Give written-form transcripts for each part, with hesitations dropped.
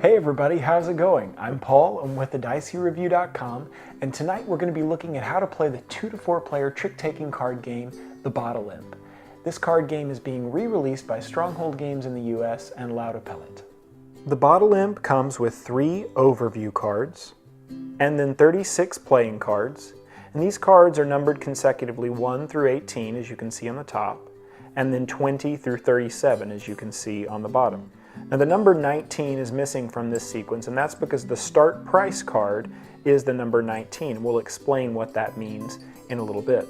Hey everybody, how's it going? I'm Paul, I'm with the DiceyReview.com, and tonight we're going to be looking at how to play the 2 to 4 player trick-taking card game, The Bottle Imp. This card game is being re-released by Stronghold Games in the US and lautapelit. The Bottle Imp comes with 3 overview cards, and then 36 playing cards, and these cards are numbered consecutively 1 through 18 as you can see on the top, and then 20 through 37 as you can see on the bottom. Now the number 19 is missing from this sequence, and that's because the start price card is the number 19. We'll explain what that means in a little bit.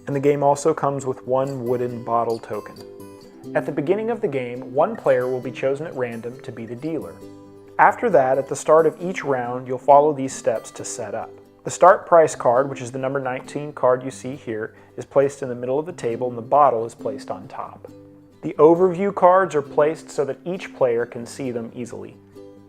And the game also comes with 1 wooden bottle token. At the beginning of the game, 1 player will be chosen at random to be the dealer. After that, at the start of each round, you'll follow these steps to set up. The start price card, which is the number 19 card you see here, is placed in the middle of the table and the bottle is placed on top. The overview cards are placed so that each player can see them easily.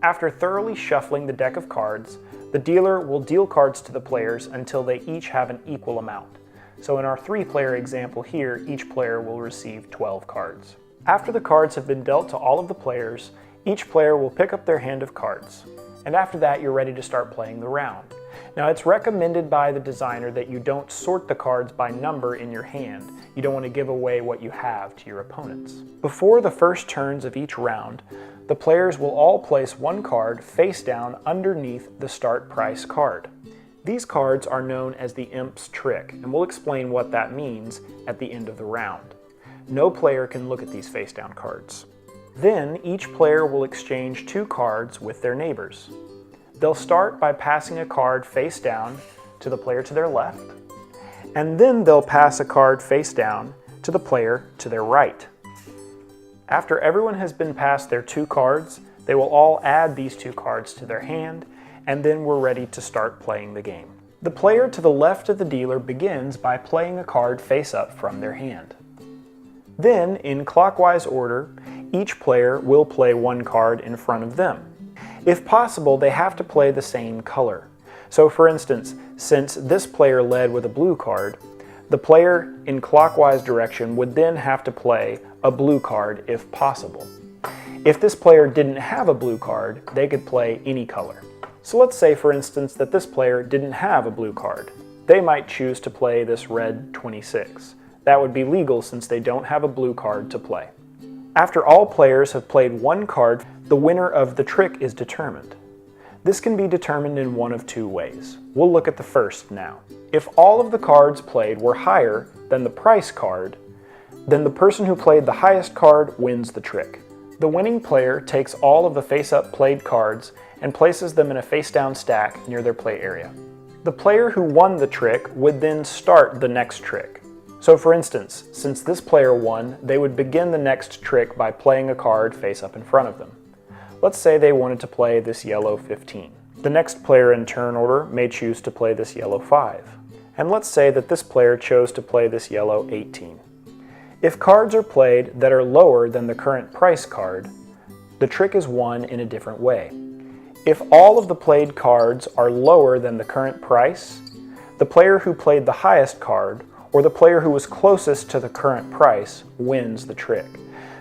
After thoroughly shuffling the deck of cards, the dealer will deal cards to the players until they each have an equal amount. So in our 3-player example here, each player will receive 12 cards. After the cards have been dealt to all of the players, each player will pick up their hand of cards. And after that, you're ready to start playing the round. Now, it's recommended by the designer that you don't sort the cards by number in your hand. You don't want to give away what you have to your opponents. Before the first turns of each round, the players will all place 1 card face down underneath the start price card. These cards are known as the Imp's Trick, and we'll explain what that means at the end of the round. No player can look at these face down cards. Then each player will exchange 2 cards with their neighbors. They'll start by passing a card face down to the player to their left, and then they'll pass a card face down to the player to their right. After everyone has been passed their 2 cards, they will all add these 2 cards to their hand, and then we're ready to start playing the game. The player to the left of the dealer begins by playing a card face up from their hand. Then, in clockwise order, each player will play 1 card in front of them. If possible, they have to play the same color. So for instance, since this player led with a blue card, the player in clockwise direction would then have to play a blue card if possible. If this player didn't have a blue card, they could play any color. So let's say for instance that this player didn't have a blue card. They might choose to play this red 26. That would be legal since they don't have a blue card to play. After all players have played 1 card, the winner of the trick is determined. This can be determined in one of 2 ways. We'll look at the first now. If all of the cards played were higher than the price card, then the person who played the highest card wins the trick. The winning player takes all of the face-up played cards and places them in a face-down stack near their play area. The player who won the trick would then start the next trick. So for instance, since this player won, they would begin the next trick by playing a card face up in front of them. Let's say they wanted to play this yellow 15. The next player in turn order may choose to play this yellow 5. And let's say that this player chose to play this yellow 18. If cards are played that are lower than the current price card, the trick is won in a different way. If all of the played cards are lower than the current price, the player who played the highest card, or the player who was closest to the current price, wins the trick.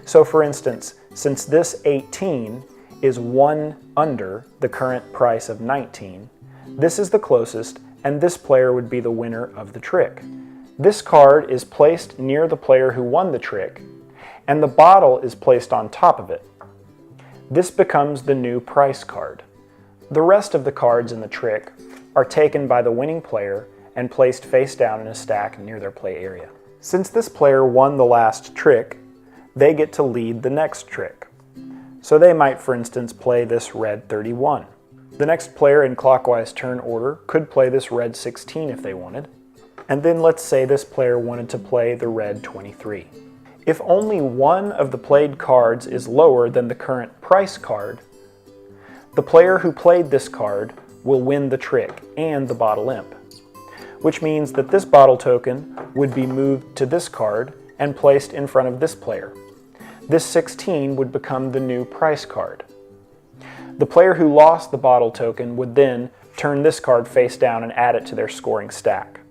So for instance, since this 18 is 1 under the current price of 19, this is the closest, and this player would be the winner of the trick. This card is placed near the player who won the trick, and the bottle is placed on top of it. This becomes the new price card. The rest of the cards in the trick are taken by the winning player and placed face down in a stack near their play area. Since this player won the last trick, they get to lead the next trick. So they might, for instance, play this red 31. The next player in clockwise turn order could play this red 16 if they wanted. And then let's say this player wanted to play the red 23. If only one of the played cards is lower than the current price card, the player who played this card will win the trick and the bottle imp, which means that this bottle token would be moved to this card and placed in front of this player. This 16 would become the new price card. The player who lost the bottle token would then turn this card face down and add it to their scoring stack.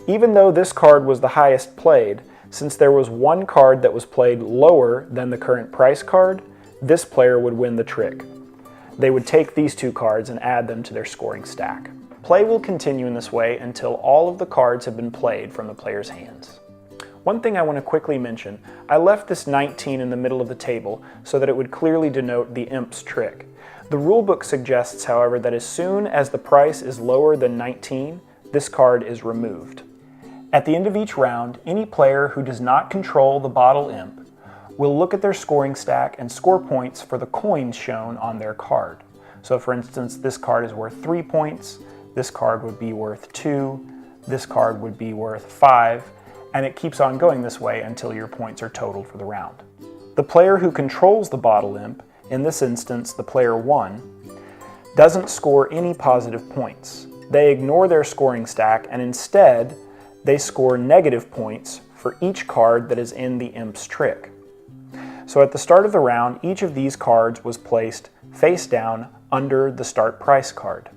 Even though this card was the highest played, since there was 1 card that was played lower than the current price card, this player would win the trick. they would take these two cards and add them to their scoring stack. Play will continue in this way until all of the cards have been played from the player's hands. One thing I want to quickly mention, I left this 19 in the middle of the table so that it would clearly denote the imp's trick. The rulebook suggests, however, that as soon as the price is lower than 19, this card is removed. At the end of each round, any player who does not control the bottle imp will look at their scoring stack and score points for the coins shown on their card. So for instance, this card is worth 3 points, this card would be worth 2, this card would be worth 5, and it keeps on going this way until your points are totaled for the round. The player who controls the bottle imp, in this instance the player 1, doesn't score any positive points. They ignore their scoring stack and instead they score negative points for each card that is in the imp's trick. So at the start of the round, each of these cards was placed face down under the start price card.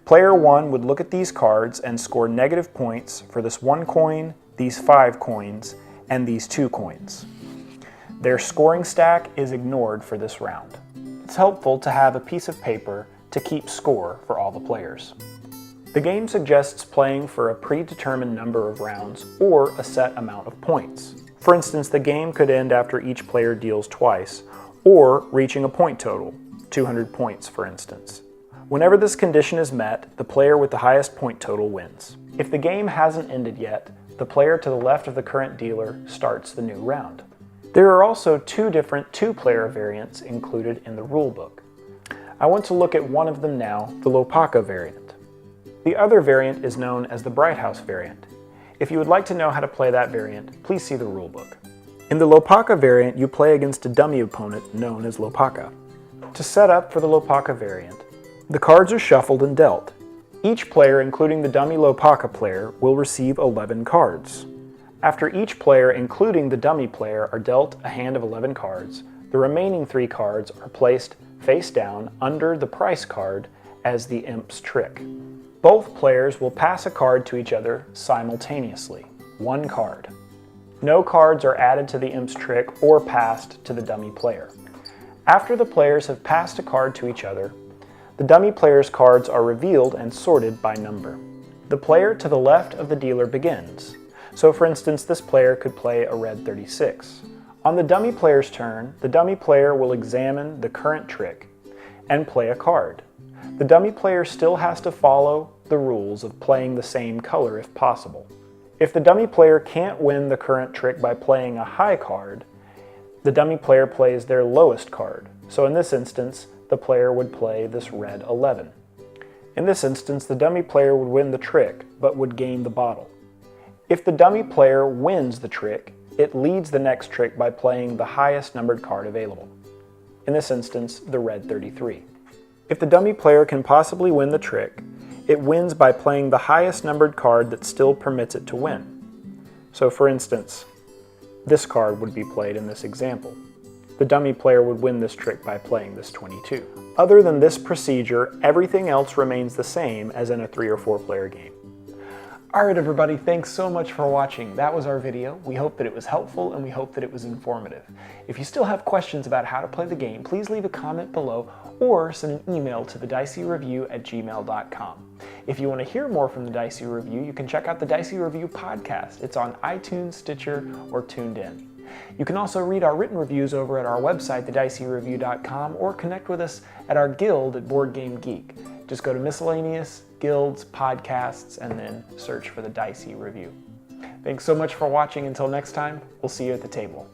Player 1 would look at these cards and score negative points for this 1 coin, these 5 coins, and these 2 coins. Their scoring stack is ignored for this round. It's helpful to have a piece of paper to keep score for all the players. The game suggests playing for a predetermined number of rounds or a set amount of points. For instance, the game could end after each player deals twice, or reaching a point total, 200 points for instance. Whenever this condition is met, the player with the highest point total wins. If the game hasn't ended yet, the player to the left of the current dealer starts the new round. There are also 2 different 2-player variants included in the rulebook. I want to look at one of them now, the Lopaka variant. The other variant is known as the Bright House variant. If you would like to know how to play that variant, please see the rulebook. In the Lopaka variant, you play against a dummy opponent known as Lopaka. To set up for the Lopaka variant, the cards are shuffled and dealt. Each player, including the dummy Lopaka player, will receive 11 cards. After each player, including the dummy player, are dealt a hand of 11 cards, the remaining 3 cards are placed face down under the price card as the imp's trick. Both players will pass a card to each other simultaneously, 1 card. No cards are added to the imp's trick or passed to the dummy player. After the players have passed a card to each other, the dummy player's cards are revealed and sorted by number. The player to the left of the dealer begins. So for instance, this player could play a red 36. On the dummy player's turn, the dummy player will examine the current trick and play a card. The dummy player still has to follow the rules of playing the same color if possible. If the dummy player can't win the current trick by playing a high card, the dummy player plays their lowest card. So in this instance, the player would play this red 11. In this instance, the dummy player would win the trick, but would gain the bottle. If the dummy player wins the trick, it leads the next trick by playing the highest numbered card available. In this instance, the red 33. If the dummy player can possibly win the trick, it wins by playing the highest numbered card that still permits it to win. So for instance, this card would be played in this example. The dummy player would win this trick by playing this 22. Other than this procedure, everything else remains the same as in a 3 or 4 player game. Alright everybody, thanks so much for watching. That was our video. We hope that it was helpful and we hope that it was informative. If you still have questions about how to play the game, please leave a comment below or send an email to thedicey@gmail.com. If you want to hear more from the Dicey Review, you can check out the Dicey Review podcast. It's on iTunes, Stitcher, or Tuned In. You can also read our written reviews over at our website, thedicey.review.com, or connect with us at our guild at Board Game Geek. Just go to Miscellaneous, Guilds, Podcasts, and then search for the Dicey Review. Thanks so much for watching. Until next time, we'll see you at the table.